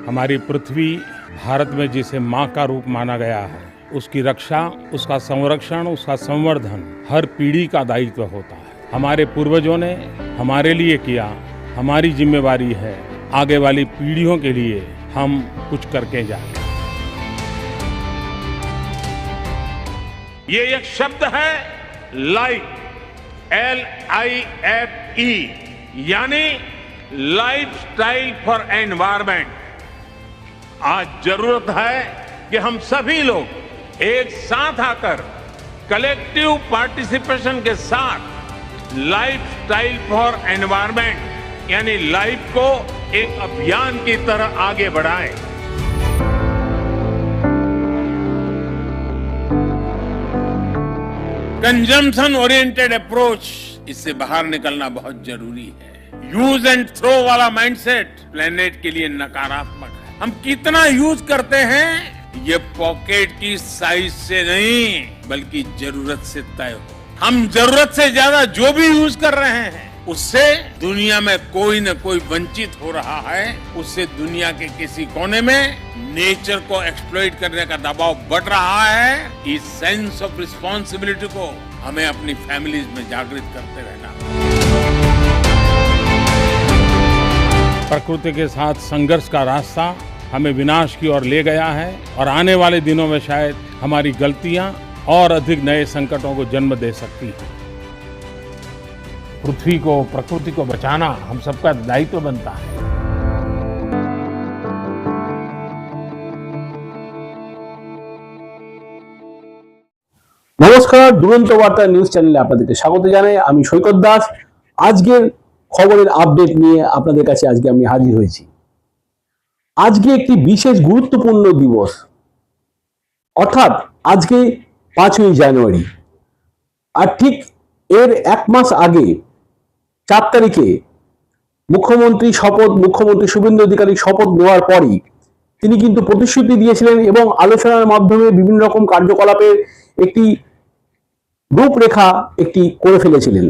हमारी पृथ्वी भारत में जिसे माँ का रूप माना गया है, उसकी रक्षा, उसका संरक्षण, उसका संवर्धन हर पीढ़ी का दायित्व होता है। हमारे पूर्वजों ने हमारे लिए किया, हमारी जिम्मेवारी है आगे वाली पीढ़ियों के लिए हम कुछ करके जाएं। ये एक शब्द है लाइफ, LIFE, यानी लाइफस्टाइल फॉर एनवायरमेंट। आज जरूरत है कि हम सभी लोग एक साथ आकर कलेक्टिव पार्टिसिपेशन के साथ लाइफस्टाइल फॉर एनवायरमेंट यानी लाइफ को एक अभियान की तरह आगे बढ़ाएं। कंजम्पशन ओरिएंटेड अप्रोच, इससे बाहर निकलना बहुत जरूरी है। यूज एंड थ्रो वाला माइंडसेट प्लेनेट के लिए नकारात्मक है। हम कितना यूज करते हैं ये पॉकेट की साइज से नहीं बल्कि जरूरत से तय हो। हम जरूरत से ज्यादा जो भी यूज कर रहे हैं उससे दुनिया में कोई न कोई वंचित हो रहा है। उससे दुनिया के किसी कोने में नेचर को एक्सप्लॉइट करने का दबाव बढ़ रहा है। इस सेंस ऑफ रिस्पॉन्सिबिलिटी को हमें अपनी फैमिलीज में जागृत करते रहना। प्रकृति के साथ संघर्ष का रास्ता हमें विनाश की ओर ले गया है और आने वाले दिनों में शायद हमारी गलतियां और अधिक नए संकटों को जन्म दे सकती हैं। पृथ्वी को, प्रकृति को बचाना हम सबका दायित्व बनता है। नमस्कार, दुरंत वार्ता নিউজ চ্যানেলে আপনাদেরকে স্বাগত জানাই। আমি সৈকত দাস। আজকের খবরের আপডেট নিয়ে আপনাদের কাছে আজকে আমি হাজির হয়েছি। আজকে একটি বিশেষ গুরুত্বপূর্ণ দিবস, অর্থাৎ আজকে 5ই জানুয়ারি। আর ঠিক এর এক মাস আগে 4 তারিখে মুখ্যমন্ত্রী শুভেন্দু অধিকারী শপথ নেওয়ার পরই তিনি কিন্তু প্রতিশ্রুতি দিয়েছিলেন এবং আলোচনার মাধ্যমে বিভিন্ন রকম কার্যকলাপের একটি রূপরেখা করে ফেলেছিলেন।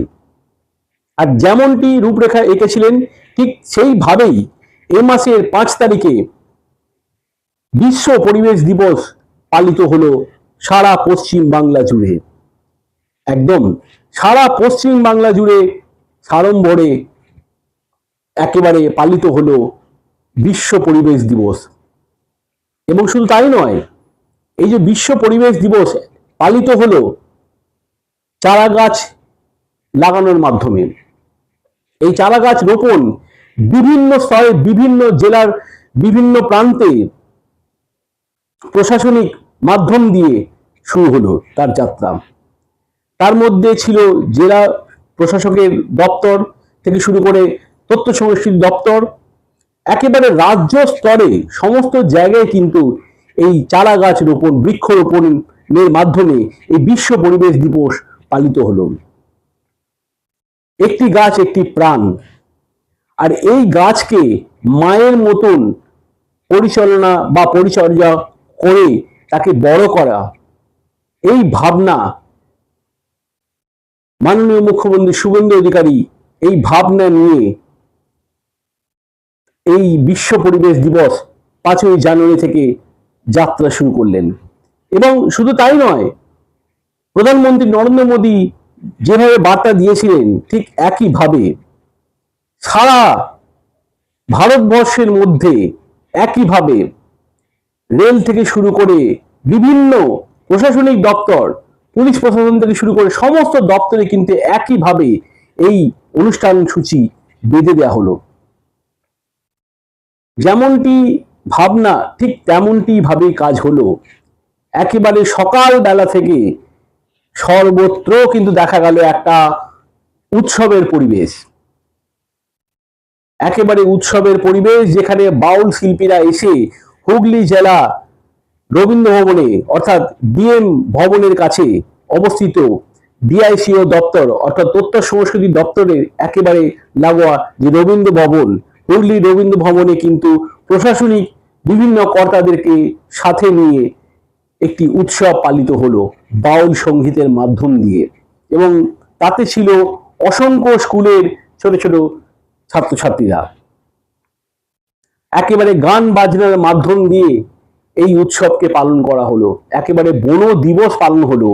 আর যেমনটি রূপরেখা এঁকেছিলেন ঠিক সেইভাবেই এই মাসের 5 তারিখে বিশ্ব পরিবেশ দিবস পালিত হলো সারা পশ্চিম বাংলা জুড়ে। একদম সারা পশ্চিম বাংলা জুড়ে সাড়ম্বরে একেবারে পালিত হলো বিশ্ব পরিবেশ দিবস। এবং শুধু তাই নয়, এই যে বিশ্ব পরিবেশ দিবস পালিত হলো চারা গাছ লাগানোর মাধ্যমে। এই চারা গাছ রোপণ বিভিন্ন স্তরে, বিভিন্ন জেলার বিভিন্ন প্রান্তে প্রশাসনিক মাধ্যম দিয়ে শুরু হলো তার যাত্রা। তার মধ্যে ছিল জেলা প্রশাসকের দপ্তর থেকে শুরু করে তথ্য সংস্কৃতি দপ্তর, একেবারে রাজ্য স্তরে সমস্ত জায়গায় কিন্তু এই চারা গাছ রোপণ, বৃক্ষরোপণের মাধ্যমে এই বিশ্ব পরিবেশ দিবস পালিত হলো। একটি গাছ একটি প্রাণ, আর এই গাছকে মায়ের মতন পরিচালনা বা পরিচর্যা করে তাকে বড় করা, এই ভাবনা মাননীয় মুখ্যমন্ত্রী শুভেন্দু অধিকারী এই ভাবনা নিয়ে এই বিশ্ব পরিবেশ দিবস 5ই জানুয়ারি থেকে যাত্রা শুরু করলেন। এবং শুধু তাই নয়, প্রধানমন্ত্রী নরেন্দ্র মোদী যেভাবে বার্তা দিয়েছিলেন ঠিক একইভাবে সারা ভারতবর্ষের মধ্যে একইভাবে রেল থেকে শুরু করে বিভিন্ন প্রশাসনিক দপ্তর, পুলিশ প্রশাসন থেকে শুরু করে সমস্ত দপ্তরে কিন্তু একইভাবে এই অনুষ্ঠান সূচি বেঁধে দেওয়া হলো। যেমনটি ভাবনা ঠিক তেমনটি ভাবেই কাজ হলো। একেবারে সকাল বেলা থেকে সর্বত্র কিন্তু দেখা গেল একটা উৎসবের পরিবেশ, একেবারে উৎসবের পরিবেশ, যেখানে বাউল শিল্পীরা এসে হুগলি জেলা রবীন্দ্র ভবনে অর্থাৎ ডিএম ভবনের কাছে অবস্থিত ডিআইসিও দপ্তর অর্থাৎ তথ্য সংস্কৃতি দপ্তরের একেবারে লাগোয়া যে রবীন্দ্র ভবন, হুগলি রবীন্দ্র ভবনে কিন্তু প্রশাসনিক বিভিন্ন কর্তাদেরকে সাথে নিয়ে একটি উৎসব পালিত হলো বাউল সঙ্গীতের মাধ্যম দিয়ে। এবং তাতে ছিল অসংখ্য স্কুলের ছোট ছোট ছাত্রছাত্রীরা। একেবারে গান বাজনার মাধ্যম দিয়ে এই উৎসবকে পালন করা হলো, একেবারে বন দিবস পালন হলো,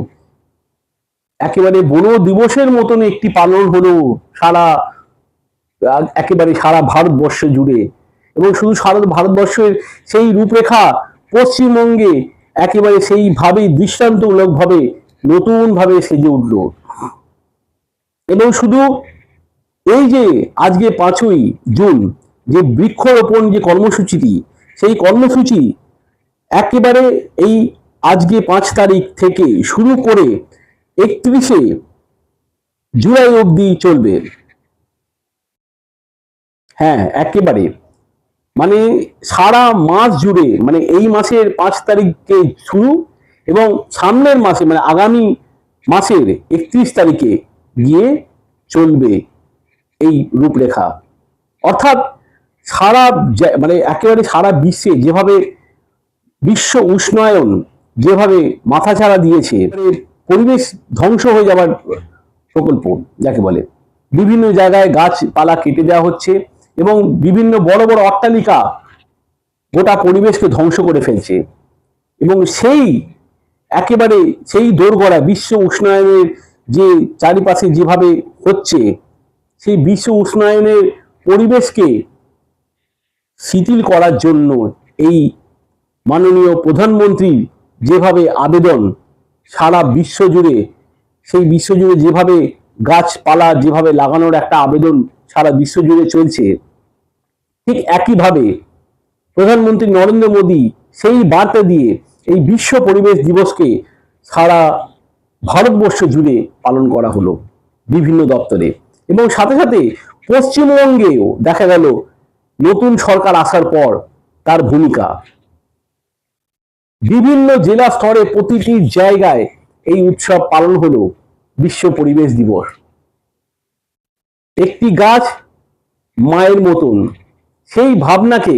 একেবারে বন দিবসের মতন একটি পালন হলো একেবারে সারা ভারতবর্ষ জুড়ে। এবং শুধু সারা ভারতবর্ষের সেই রূপরেখা পশ্চিমবঙ্গে একেবারে সেইভাবেই দৃষ্টান্তমূলকভাবে নতুনভাবে সেজে উঠল। এবং শুধু এই যে আজকে 5ই জুন যে বৃক্ষরোপণ যে কর্মসূচিটি, সেই কর্মসূচি একেবারে এই আজকে 5 তারিখ থেকে শুরু করে 31শে জুলাই অবধি চলবে। হ্যাঁ, একেবারে মানে সারা মাস জুড়ে, মানে এই মাসের 5 তারিখে শুরু এবং সামনের মাসে মানে আগামী মাসের 31 তারিখে গিয়ে চলবে এই রূপরেখা। অর্থাৎ মানে একেবারে সারা বিশ্বে যেভাবে বিশ্ব উষ্ণায়ন যেভাবে মাথাচাড়া দিয়েছে, পরিবেশ ধ্বংস হয়ে যাবার প্রকল্প যাকে বলে, বিভিন্ন জায়গায় গাছপালা কেটে দেওয়া হচ্ছে এবং বিভিন্ন বড় বড় অট্টালিকা গোটা পরিবেশকে ধ্বংস করে ফেলছে। এবং একেবারে সেই দোরগোড়া বিশ্ব উষ্ণায়নের যে চারিপাশে যেভাবে হচ্ছে, সেই বিশ্ব উষ্ণায়নের পরিবেশকে শিথিল করার জন্য এই মাননীয় প্রধানমন্ত্রী যেভাবে আবেদন সারা বিশ্ব জুড়ে, সেই বিশ্ব জুড়ে যেভাবে গাছপালা যেভাবে লাগানোর একটা আবেদন সারা বিশ্ব জুড়ে চলছে, ঠিক একইভাবে প্রধানমন্ত্রী নরেন্দ্র মোদী সেই বার্তা দিয়ে এই বিশ্ব পরিবেশ দিবসকে সারা ভারতবর্ষ জুড়ে পালন করা হলো বিভিন্ন দপ্তরে। এবং সাথে সাথে পশ্চিমবঙ্গেও দেখা গেল নতুন সরকার আসার পর তার ভূমিকা, বিভিন্ন জেলা স্তরে প্রতিটি জায়গায় এই উৎসব পালন হলো বিশ্ব পরিবেশ দিবস। একটি গাছ মায়ের মতন, সেই ভাবনাকে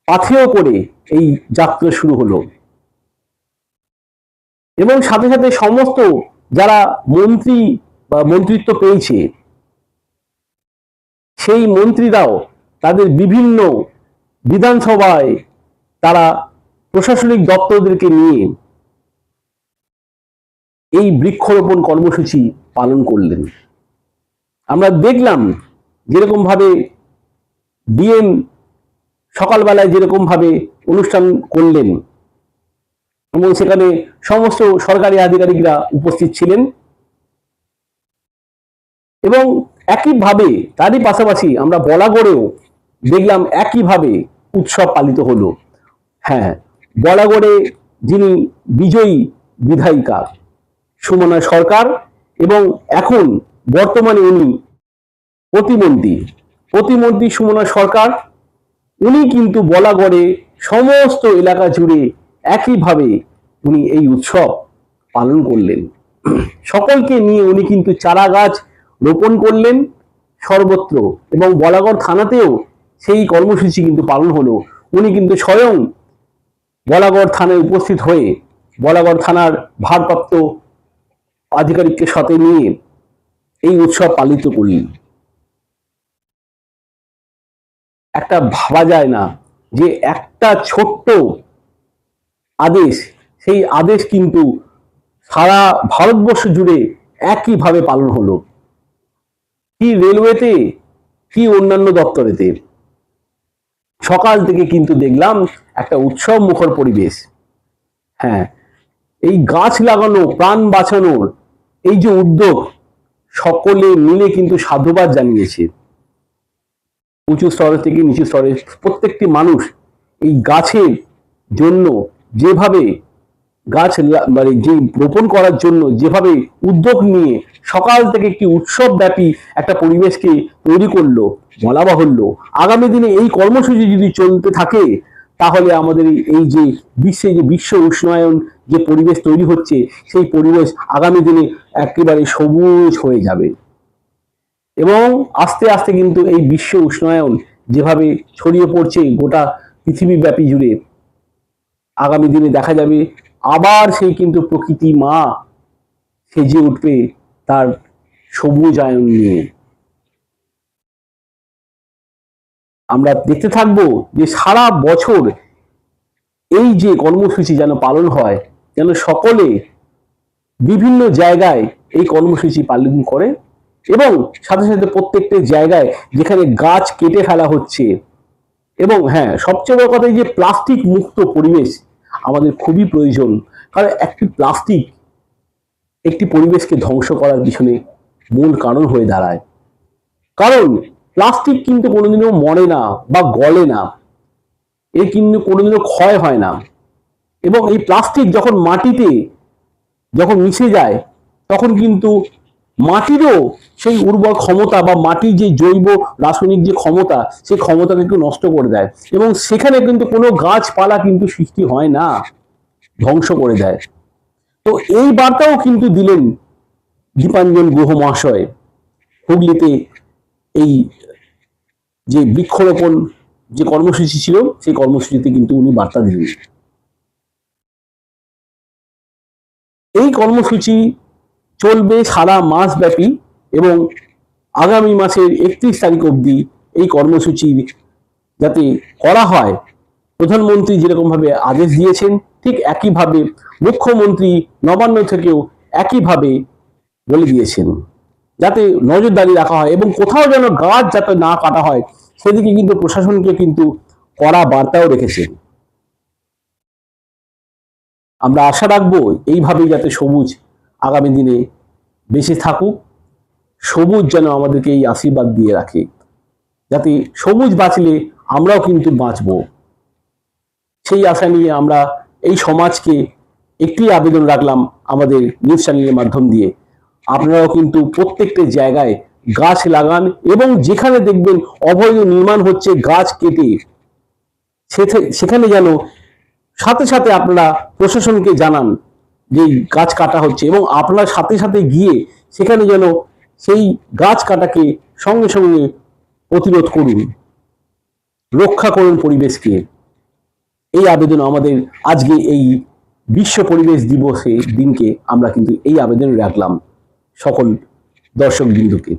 পাথেয় করে এই যাত্রা শুরু হলো। এবং সাথে সাথে সমস্ত যারা মন্ত্রী বা মন্ত্রিত্ব পেয়েছে, সেই মন্ত্রীরাও তাদের বিভিন্ন বিধানসভায় তারা প্রশাসনিক দপ্তরদেরকে নিয়ে এই বৃক্ষরোপণ কর্মসূচি পালন করলেন। আমরা দেখলাম যেরকম ভাবে ডিএম সকালবেলায় যেরকম ভাবে অনুষ্ঠান করলেন এবং সেখানে সমস্ত সরকারি আধিকারিকরা উপস্থিত ছিলেন। এবং একইভাবে তারই পাশাপাশি আমরা বলাগড়েও দেখলাম একইভাবে উৎসব পালিত হলো। হ্যাঁ, বলাগড়ে যিনি বিজয়ী বিধায়িকা সুমনা সরকার এবং এখন বর্তমানে উনি প্রতিমন্ত্রী সুমনা সরকার, উনি কিন্তু বলাগড়ে সমস্ত এলাকা জুড়ে একইভাবে উনি এই উৎসব পালন করলেন। সকলকে নিয়ে উনি কিন্তু চারা গাছ রোপণ করলেন সর্বত্র এবং বলাগড় থানাতেও সেই কর্মসূচি কিন্তু পালন হলো। উনি কিন্তু স্বয়ং বলাগড় থানায় উপস্থিত হয়ে বলাগড় থানার ভারপ্রাপ্ত আধিকারিককে সাথে নিয়ে এই উৎসব পালিত করলেন। একটা ভাবা যায় না যে একটা ছোট্ট আদেশ, সেই আদেশ কিন্তু সারা ভারতবর্ষ জুড়ে একইভাবে পালন হলো, কি রেলওয়েতে কি অন্যান্য দপ্তরেতে। সকাল থেকে কিন্তু দেখলাম একটা উৎসব মুখর পরিবেশ। হ্যাঁ, এই গাছ লাগানো, প্রাণ বাঁচানোর এই যে উদ্যোগ, সকলে মিলে কিন্তু সাধুবাদ জানিয়েছে। উঁচু স্তর থেকে নিচু স্তরে প্রত্যেকটি মানুষ এই গাছের জন্য যেভাবে মানে যে রোপণ করার জন্য যেভাবে উদ্যোগ নিয়ে সকাল থেকে একটি উৎসব ব্যাপী একটা পরিবেশকে তৈরি করলো, বলা বাহুল্য আগামী দিনে এই কর্মসূচি যদি চলতে থাকে তাহলে আমাদের এই যে বিশ্ব উষ্ণায়ন যে পরিবেশ তৈরি হচ্ছে, সেই পরিবেশ আগামী দিনে একেবারে সবুজ হয়ে যাবে। এবং আস্তে আস্তে কিন্তু এই বিশ্ব উষ্ণায়ন যেভাবে ছড়িয়ে পড়ছে গোটা পৃথিবীব্যাপী জুড়ে, আগামী দিনে দেখা যাবে আবার সেই কিন্তু প্রকৃতি মা সেজে উঠবে তার সবুজায়ন নিয়ে। আমরা দেখতে থাকবো যে সারা বছর এই যে কর্মসূচি যেন পালন হয়, যেন সকলে বিভিন্ন জায়গায় এই কর্মসূচি পালন করে এবং সাথে সাথে প্রত্যেকটা জায়গায় যেখানে গাছ কেটে ফেলা হচ্ছে, এবং হ্যাঁ, সবচেয়ে বড় কথা এই যে প্লাস্টিক মুক্ত পরিবেশ আমাদের খুবই প্রয়োজন। কারণ একটি প্লাস্টিক একটি পরিবেশকে ধ্বংস করার পিছনে মূল কারণ হয়ে দাঁড়ায়। কারণ প্লাস্টিক কিন্তু কোনোদিনও মরে না বা গলে না, এর কিন্তু কোনোদিনও ক্ষয় হয় না। এবং এই প্লাস্টিক যখন মাটিতে যখন মিশে যায় তখন কিন্তু মাটিরও সেই উর্বর ক্ষমতা বা মাটির যে জৈব রাসায়নিক যে ক্ষমতা, সেই ক্ষমতাকে একটু নষ্ট করে দেয় এবং সেখানে কিন্তু কোনো গাছপালা কিন্তু সৃষ্টি হয় না, ধ্বংস করে দেয়। তো এই বার্তাও কিন্তু দিলেন দীপাঞ্জন গুহ মহাশয় হুগলিতে এই যে বৃক্ষরোপণ যে কর্মসূচি ছিল সেই কর্মসূচিতে কিন্তু উনি বার্তা দিলেন। এই কর্মসূচি চলবে সারা মাস ব্যাপী এবং আগামী মাসের 31 তারিখ অবধি এই কর্মসূচি যাতে করা হয়, প্রধানমন্ত্রী যেরকম ভাবে আদেশ দিয়েছেন ঠিক একইভাবে মুখ্যমন্ত্রী নবান্ন থেকেও একইভাবে বলে দিয়েছেন যাতে নজরদারি রাখা হয় এবং কোথাও যেন গাছ যাতে না কাটা হয় সেদিকে কিন্তু প্রশাসনকে কিন্তু কড়া বার্তাও রেখেছেন। আমরা আশা রাখবো এইভাবেই যাতে সবুজ আগামী দিনে বেঁচে থাকুক, সবুজ যেন আমাদেরকে এই আশীর্বাদ দিয়ে রাখে, যাতে সবুজ বাঁচলে আমরাও কিন্তু বাঁচব। সেই আশা নিয়ে আমরা এই সমাজকে একটি আবেদন রাখলাম আমাদের নিউজ চ্যানেলের মাধ্যম দিয়ে, আপনারাও কিন্তু প্রত্যেকটা জায়গায় গাছ লাগান এবং যেখানে দেখবেন অবৈধ নির্মাণ হচ্ছে গাছ কেটে সেখানে যেন সাথে সাথে আপনারা প্রশাসনকে জানান যে গাছ কাটা হচ্ছে এবং আপনারা সাথে সাথে গিয়ে সেখানে যেন সেই গাছ কাটাকে সঙ্গে সঙ্গে প্রতিরোধ করুন, রক্ষা করুন পরিবেশকে। এই আবেদন আমাদের আজকে এই বিশ্ব পরিবেশ দিবসের দিনকে আমরা কিন্তু এই আবেদন রাখলাম সকল দর্শক বিন্দুকে।